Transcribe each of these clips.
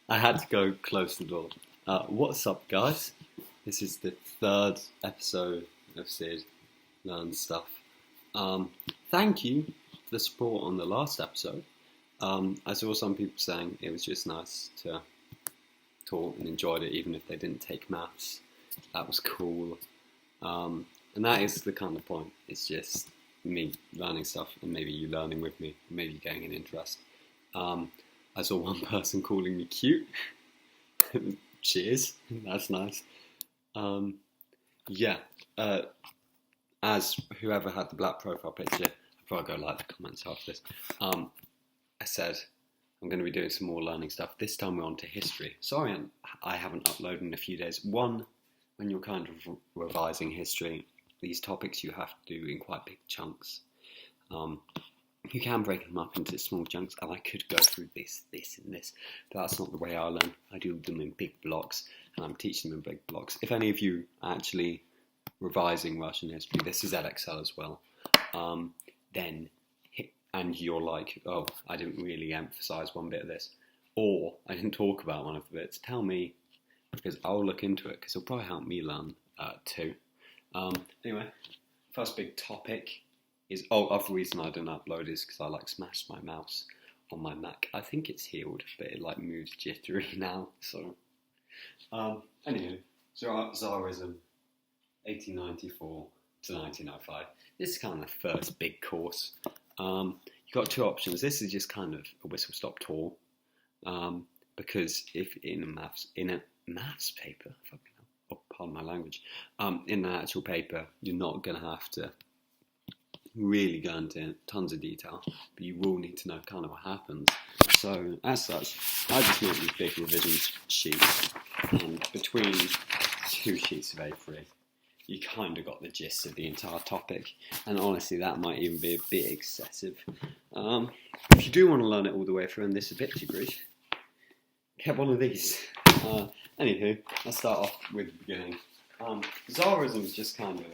I had to go close the door. What's up, guys? This is the third episode of Sid Learn Stuff. Thank you for the support on the last episode. I saw some people saying it was just nice to talk and enjoyed it, even if they didn't take maths. That was cool. And that is the kind of point. It's just me learning stuff and maybe you learning with me, maybe you getting an interest. I saw one person calling me cute. Cheers, that's nice. As whoever had the black profile picture, I'll probably go like the comments after this. I said I'm going to be doing some more learning stuff. This time we're on to history. Sorry, I haven't uploaded in a few days. One, when you're kind of revising history, these topics you have to do in quite big chunks. You can break them up into small chunks, and I could go through this, and this, but that's not the way I learn. I do them in big blocks, and I'm teaching them in big blocks. If any of you are actually revising Russian history, this is edexcel as well, and you're like, oh, I didn't really emphasise one bit of this, or I didn't talk about one of the bits, tell me, because I'll look into it, because it'll probably help me learn too. Anyway, first big topic is, other reason I didn't upload is because I smashed my mouse on my Mac. I think it's healed, but it moves jittery now. So, anywho, Tsarism, 1894 to 1905. This is kind of the first big course. You've got two options. This is just kind of a whistle-stop tour, because if in a maths paper, pardon my language, in an actual paper, you're not going to have to really go into tons of detail, but you will need to know kind of what happens. So, as such, I just made these big revision sheets, and between two sheets of A3, you kind of got the gist of the entire topic, and honestly, that might even be a bit excessive. If you do want to learn it all the way through, and this is a bit too brief, get one of these. Anywho, let's start off with the beginning. Tsarism is just kind of,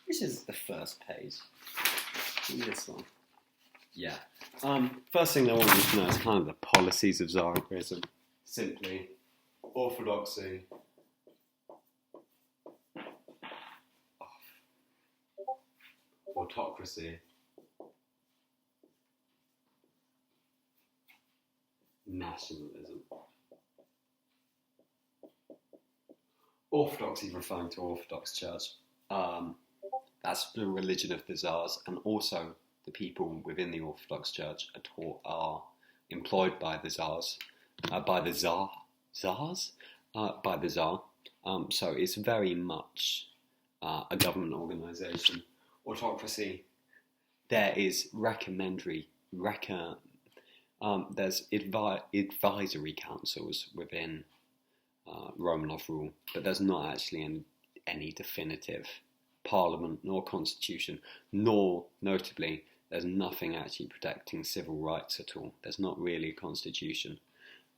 this is the first page. This one. Yeah. First thing I want you to know is kind of the policies of Tsarism. Simply, orthodoxy, autocracy, nationalism. Orthodoxy referring to Orthodox Church. That's the religion of the Tsars, and also the people within the Orthodox Church are employed by the Tsars, by the Tsar. So it's very much a government organisation. Autocracy, there is there's advisory councils within Romanov rule, but there's not actually any definitive parliament nor constitution, nor, notably, there's nothing actually protecting civil rights at all. There's not really a constitution.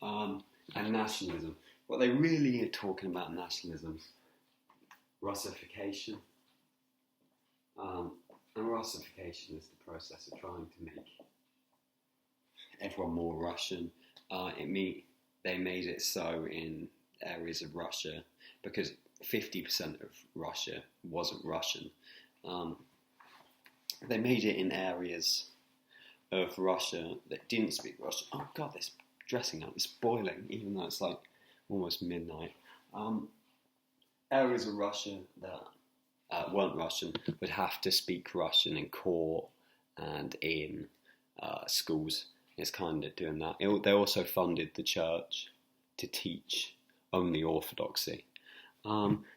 And nationalism, what they really are talking about nationalism, Russification. And Russification is the process of trying to make everyone more Russian. They made it so in areas of Russia because 50% of Russia wasn't Russian. They made it in areas of Russia that didn't speak Russian. Oh God, this dressing up is boiling, even though it's almost midnight. Areas of Russia that weren't Russian would have to speak Russian in court and in schools. It's kind of doing that. They also funded the church to teach only orthodoxy.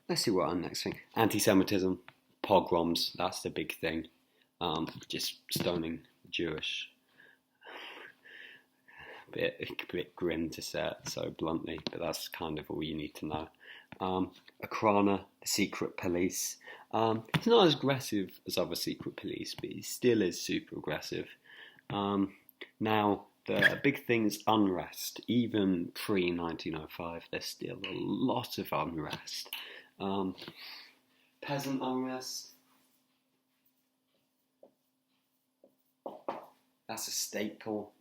Let's see what our next thing. Anti-Semitism, pogroms, that's the big thing. Just stoning Jewish. A bit grim to say it so bluntly, but that's kind of all you need to know. Akhrana, the secret police. It's not as aggressive as other secret police, but it still is super aggressive. Now, the big thing is unrest. Even pre-1905, there's still a lot of unrest. Peasant unrest. That's a staple.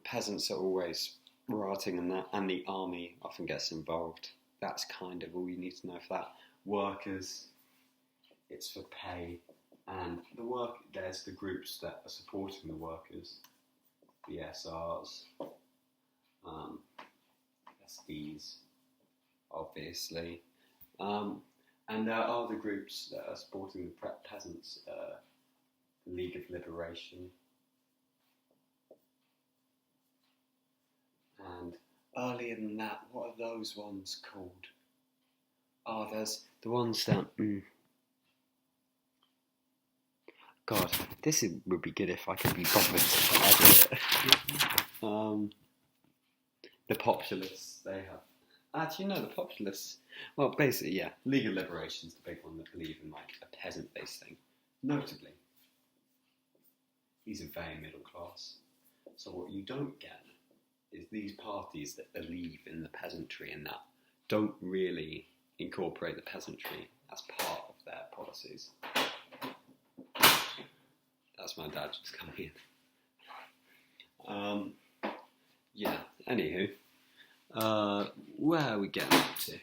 Peasants are always rioting and that, and the army often gets involved. That's kind of all you need to know for that. Workers, it's for pay, and there's the groups that are supporting the workers, the SRs, SDs, obviously, and there are other groups that are supporting the peasants, the League of Liberation, and earlier than that, what are those ones called? Oh, there's the ones that... God, would be good if I could be bothered to edit it. The populists, they have... Actually, no, the populists... Well, basically, yeah, League of Liberation is the big one that believe in, like, a peasant-based thing. Notably, these are very middle class. So what you don't get is these parties that believe in the peasantry and that don't really incorporate the peasantry as part of their policies. That's my dad just coming in. Yeah, anywho. Where are we getting up to?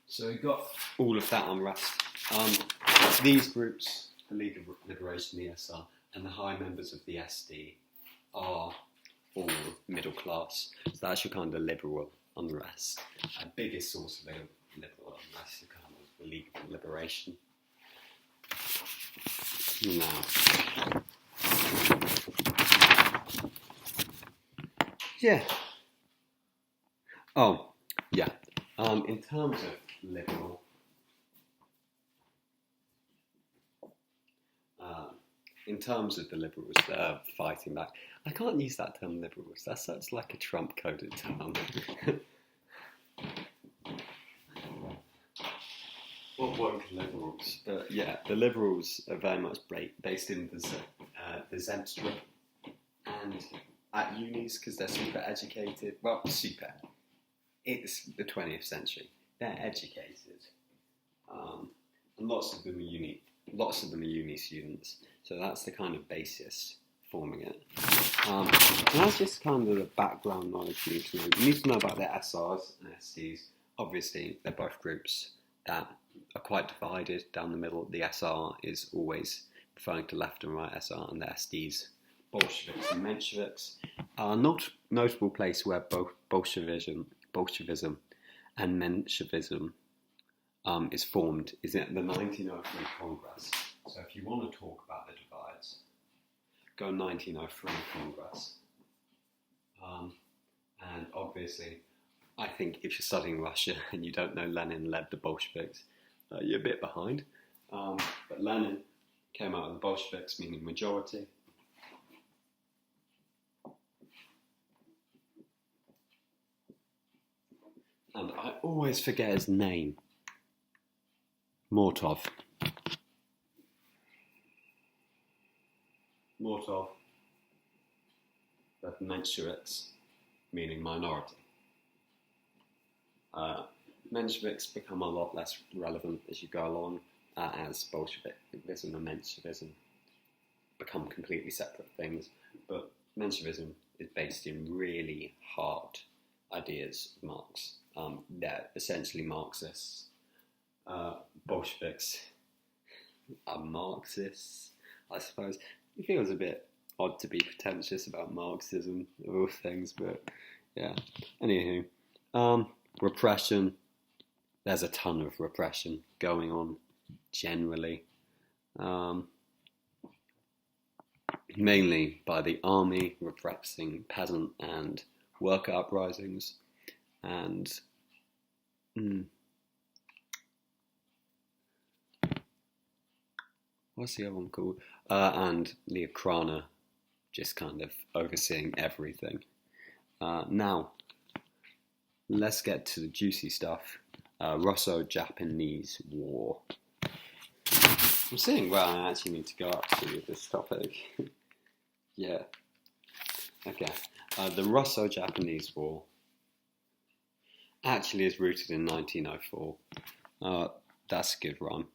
So we've got all of that unrest. These groups, the League of Liberation, the SR, and the high members of the SD are all middle class. So that's your kind of liberal unrest. And biggest source of liberal unrest is kind of the League of Liberation. Now, yeah. Oh, yeah. In terms of liberal, in terms of the liberals fighting back, I can't use that term liberals. That's such like a Trump-coded term. What woke liberals? But yeah, the liberals are very much based in the Zemstra and at unis because they're super educated. Well, super. It's the 20th century. They're educated, and lots of them are uni students. So that's the kind of basis forming it. And that's just kind of the background knowledge you need to know. You need to know about their SRs and SDs. Obviously, they're both groups that are quite divided down the middle. The SR is always referring to left and right SR, and the SDs, Bolsheviks and Mensheviks, are not notable place where both Bolshevism and Menshevism is formed is at the 1903 Congress. So if you want to talk about the divides, go 1903 Congress. And obviously, I think if you're studying Russia and you don't know Lenin led the Bolsheviks, you're a bit behind. But Lenin came out of the Bolsheviks, meaning majority. And I always forget his name. Mortov, the Mensheviks, meaning minority. Mensheviks become a lot less relevant as you go along, as Bolshevism and Menshevism become completely separate things. But Menshevism is based in really hard ideas of Marx. They're essentially Marxists. Bolsheviks are Marxists, I suppose. It feels a bit odd to be pretentious about Marxism of all things, but yeah. Anywho, repression. There's a ton of repression going on generally. Mainly by the army repressing peasant and worker uprisings, and what's the other one called? And Leokrana just kind of overseeing everything. Now, let's get to the juicy stuff. Russo-Japanese War. I'm seeing where I actually need to go up to with this topic. Yeah. Okay. The Russo-Japanese War actually is rooted in 1904. That's a good rhyme.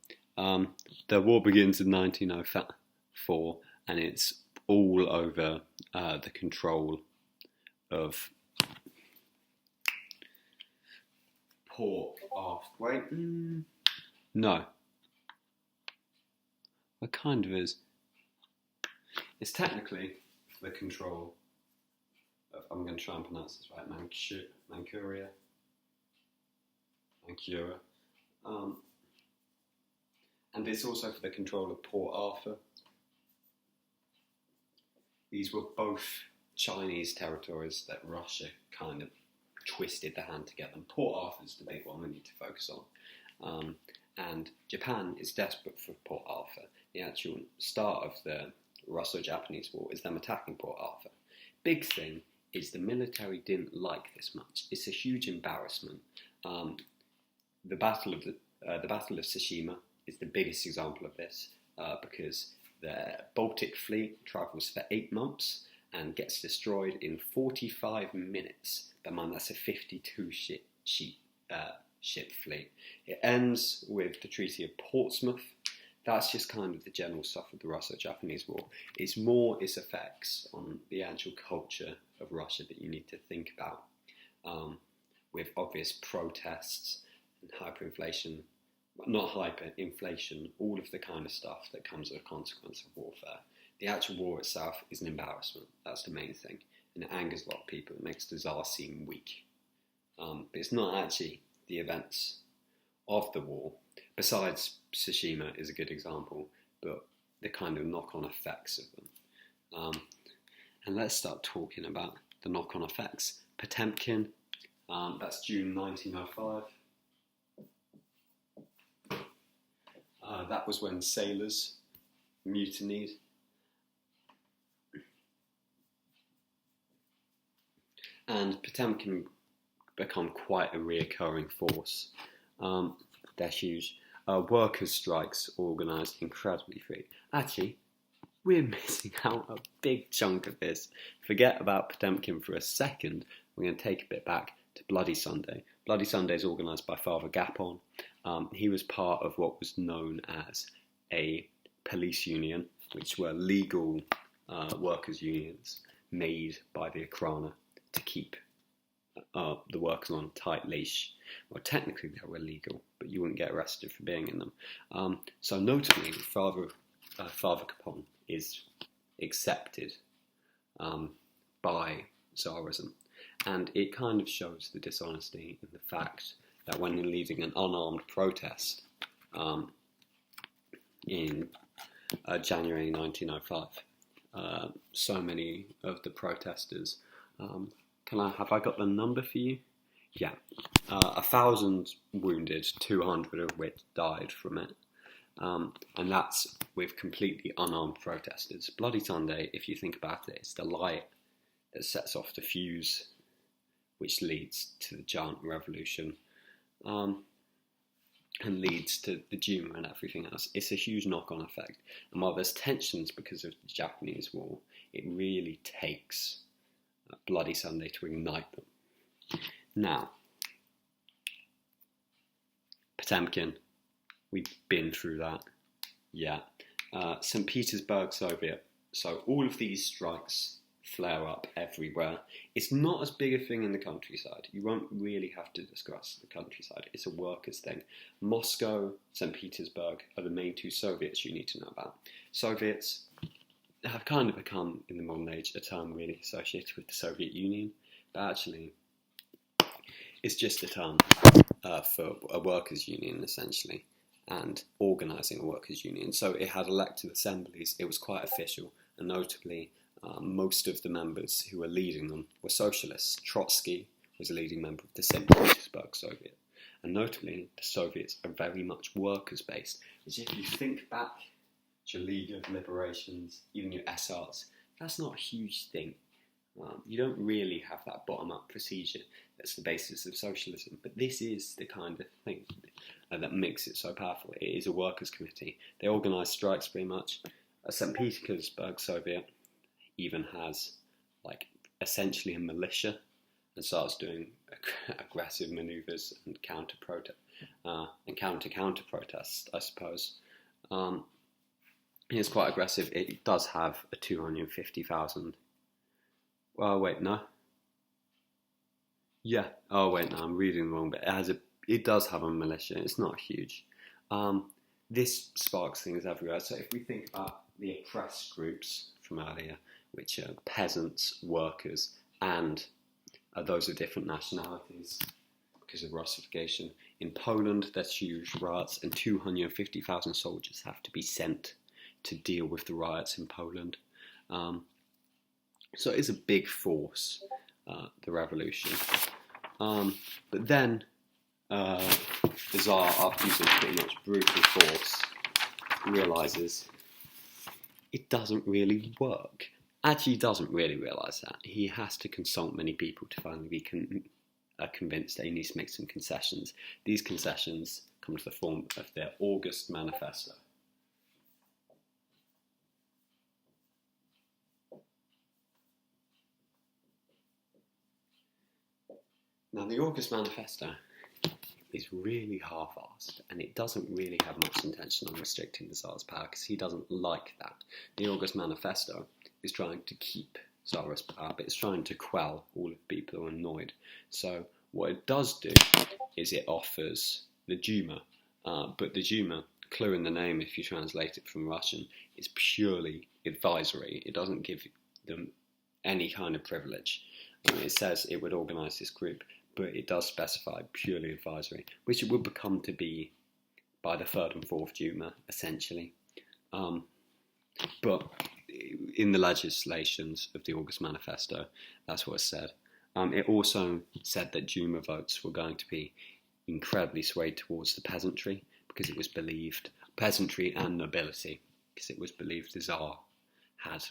The war begins in 1904, and it's all over the control of Port off. Wait. No. It kind of is. It's technically the control of, I'm going to try and pronounce this right, Manchuria. And it's also for the control of Port Arthur. These were both Chinese territories that Russia kind of twisted the hand to get them. Port Arthur's the big one we need to focus on. And Japan is desperate for Port Arthur. The actual start of the Russo-Japanese War is them attacking Port Arthur. Big thing is the military didn't like this much. It's a huge embarrassment. The Battle of Tsushima is the biggest example of this because the Baltic Fleet travels for 8 months and gets destroyed in 45 minutes. But man, that's a 52 ship fleet. It ends with the Treaty of Portsmouth. That's just kind of the general stuff of the Russo-Japanese War. It's more its effects on the actual culture of Russia that you need to think about, with obvious protests and hyperinflation, not hyperinflation, all of the kind of stuff that comes as a consequence of warfare. The actual war itself is an embarrassment. That's the main thing. And it angers a lot of people. It makes the Tsar seem weak. But it's not actually the events of the war. Besides, Tsushima is a good example, but the kind of knock-on effects of them. And let's start talking about the knock-on effects. Potemkin, that's June 1905. That was when sailors mutinied. And Potemkin become quite a reoccurring force. They're huge. Workers' strikes organised incredibly free. Actually, we're missing out a big chunk of this. Forget about Potemkin for a second. We're going to take a bit back to Bloody Sunday. Bloody Sunday is organised by Father Gapon. He was part of what was known as a police union, which were legal workers' unions made by the Okhrana to keep the workers on a tight leash. Well, technically they were illegal, but you wouldn't get arrested for being in them. So notably, Father Gapon is accepted by Tsarism, and it kind of shows the dishonesty in the fact that when leading an unarmed protest in January 1905, so many of the protesters, have I got the number for you? Yeah, 1,000 wounded, 200 of which died from it. And that's with completely unarmed protesters. Bloody Sunday, if you think about it, is the light that sets off the fuse, which leads to the giant revolution, and leads to the Duma and everything else. It's a huge knock-on effect. And while there's tensions because of the Japanese War, it really takes Bloody Sunday to ignite them. Now, Potemkin, we've been through that. Yeah. St. Petersburg Soviet. So all of these strikes flare up everywhere. It's not as big a thing in the countryside. You won't really have to discuss the countryside. It's a workers' thing. Moscow, St. Petersburg are the main two Soviets you need to know about. Soviets have kind of become, in the modern age, a term really associated with the Soviet Union, but actually it's just a term for a workers' union, essentially, and organising a workers' union. So it had elected assemblies, it was quite official, and notably most of the members who were leading them were socialists. Trotsky was a leading member of the St. Petersburg Soviet, and notably the Soviets are very much workers-based, which if you think back to your League of Liberations, even your SRs, that's not a huge thing. You don't really have that bottom-up procedure that's the basis of socialism, but this is the kind of thing that makes it so powerful. It is a workers' committee. They organise strikes pretty much. St. Petersburg Soviet even has essentially a militia and starts doing aggressive manoeuvres and counter protests, I suppose. It's quite aggressive. It does have a 250,000. Well, wait, no. Yeah. Oh, wait, no, I'm reading the wrong bit. It has a it does have a militia. It's not huge. This sparks things everywhere. So if we think about the oppressed groups from earlier, which are peasants, workers, and those of different nationalities because of Russification, in Poland there's huge riots and 250,000 soldiers have to be sent to deal with the riots in Poland. So it's a big force, the revolution. But then the Tsar, after using pretty much brutal force, realises it doesn't really work. Actually, he doesn't really realise that. He has to consult many people to finally be convinced that he needs to make some concessions. These concessions come to the form of their August Manifesto. Now, the August Manifesto is really half-assed, and it doesn't really have much intention on restricting the Tsar's power because he doesn't like that. The August Manifesto is trying to keep Tsarist power, but it's trying to quell all of the people who are annoyed. So what it does do is it offers the Duma, but the Duma, clue in the name if you translate it from Russian, is purely advisory. It doesn't give them any kind of privilege. It says it would organise this group, but it does specify purely advisory, which it would become to be by the third and fourth Duma, essentially. But in the legislations of the August Manifesto, that's what it said. It also said that Duma votes were going to be incredibly swayed towards the peasantry, because it was believed, peasantry and nobility, because it was believed the Tsar had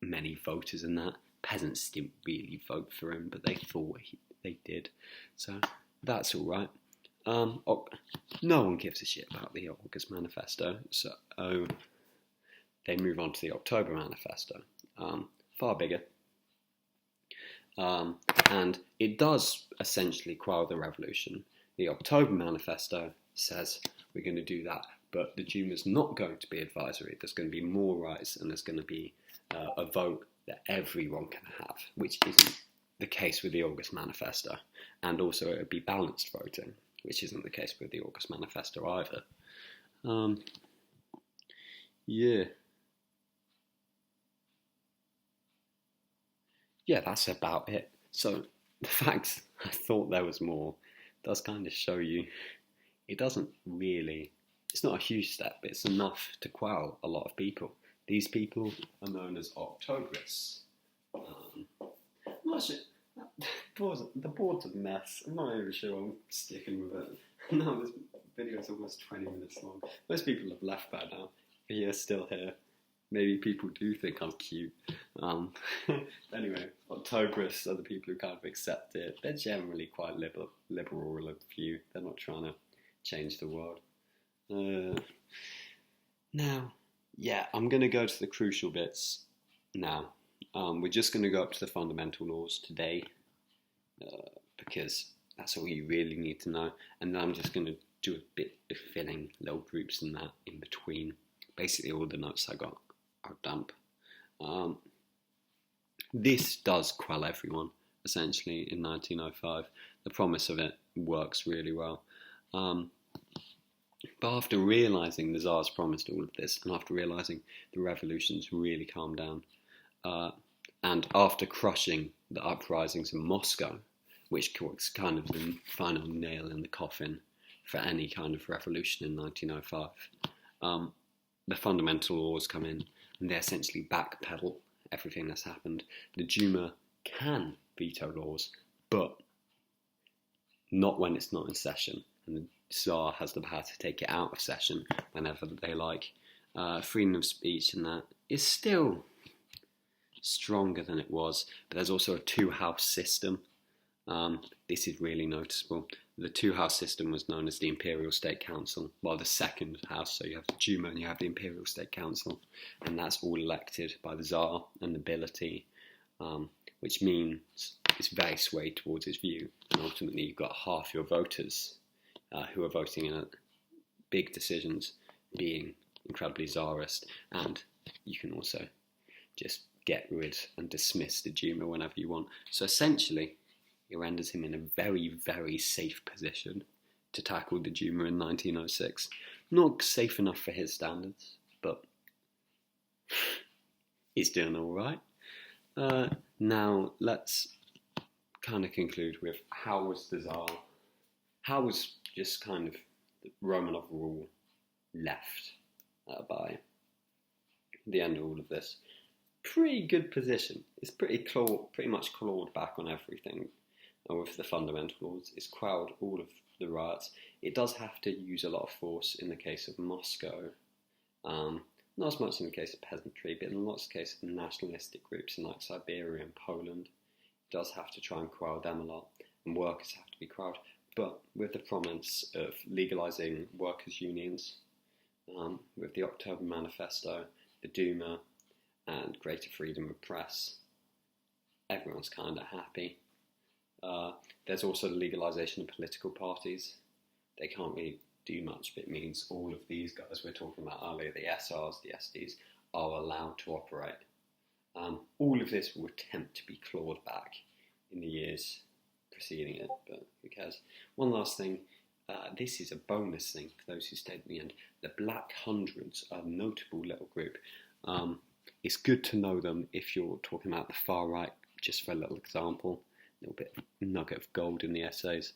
many voters in that. Peasants didn't really vote for him, but they thought they did. So that's all right. No one gives a shit about the August Manifesto, so they move on to the October Manifesto, far bigger. And it does essentially quell the revolution. The October Manifesto says we're going to do that, but the Duma's not going to be advisory. There's going to be more rights, and there's going to be a vote that everyone can have, which isn't the case with the August Manifesto. And also it would be balanced voting, which isn't the case with the August Manifesto either. Yeah, that's about it. So the fact I thought there was more does kind of show you it doesn't really, it's not a huge step, but it's enough to quell a lot of people. These people are known as Octoberists. I'm not sure. The board's a mess. I'm not even sure I'm sticking with it. No, this video is almost 20 minutes long. Most people have left by now. If you're still here, maybe people do think I'm cute. Anyway, Octoberists are the people who kind of accept it. They're generally quite liberal of view. They're not trying to change the world. Now, yeah, I'm going to go to the crucial bits now. We're just going to go up to the fundamental laws today because that's all you really need to know. And then I'm just going to do a bit of filling little groups and that in between. Basically, all the notes I got are dump. This does quell everyone, essentially, in 1905. The promise of it works really well. But after realising the Tsar's promised all of this, and after realising the revolution's really calmed down, and after crushing the uprisings in Moscow, which was kind of the final nail in the coffin for any kind of revolution in 1905, the fundamental laws come in, and they essentially backpedal everything that's happened. The Duma can veto laws, but not when it's not in session, and the Tsar has the power to take it out of session whenever they like. Freedom of speech and that is still stronger than it was, but there's also a two-house system. This is really noticeable. The two-house system was known as the Imperial State Council, while the second house, so you have the Duma and you have the Imperial State Council, and that's all elected by the Tsar and nobility, which means it's very swayed towards his view, and ultimately you've got half your voters who are voting in big decisions being incredibly Tsarist, and you can also just get rid and dismiss the Duma whenever you want. So essentially, it renders him in a very, very safe position to tackle the Duma in 1906. Not safe enough for his standards, but he's doing all right. Now let's kind of conclude with how was the Tsar, how was just kind of the Romanov rule left by the end of all of this. Pretty good position. It's pretty much clawed back on everything with the fundamental laws. It's quelled all of the riots. It does have to use a lot of force in the case of Moscow. Not as much in the case of peasantry, but in lots of cases of nationalistic groups in like Siberia and Poland. It does have to try and quell them a lot, and workers have to be quelled. But with the promise of legalising workers' unions, with the October Manifesto, the Duma, and greater freedom of press, everyone's kind of happy. There's also the legalisation of political parties. They can't really do much, but it means all of these guys we're talking about earlier, the SRs, the SDs, are allowed to operate. All of this will attempt to be clawed back in the years preceding it, but who cares? One last thing, this is a bonus thing for those who stayed at the end. The Black Hundreds are a notable little group. It's good to know them if you're talking about the far right, just for a little example. A little bit of nugget of gold in the essays.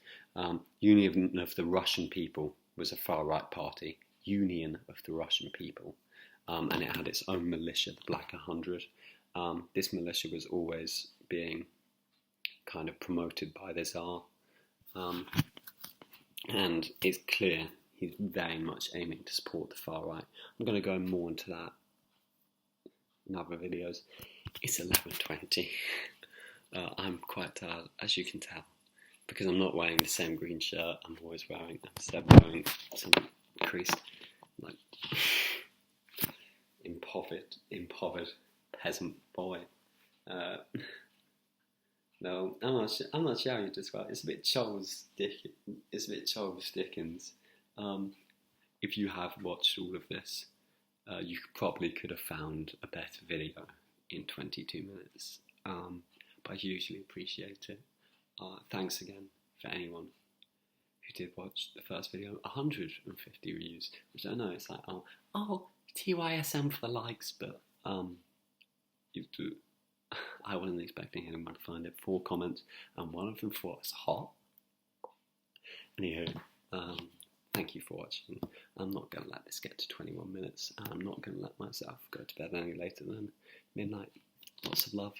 Union of the Russian People was a far right party. Union of the Russian People. And it had its own militia, the Black 100. This militia was always being kind of promoted by the Tsar. And it's clear he's very much aiming to support the far right. I'm going to go more into that in other videos. It's 11:20. I'm quite tired, as you can tell, because I'm not wearing the same green shirt I'm always wearing. I'm instead wearing some creased, like, impoverished peasant boy. No, I'm not sure how you describe it. It's a bit Charles Dickens. If you have watched all of this, you probably could have found a better video in 22 minutes. But I usually appreciate it. Thanks again for anyone who did watch the first video. 150 views, which I know it's like, oh, TYSM for the likes, but I wasn't expecting anyone to find it. 4 comments, and one of them thought it's hot. Anywho, thank you for watching. I'm not going to let this get to 21 minutes, and I'm not going to let myself go to bed any later than midnight. Lots of love.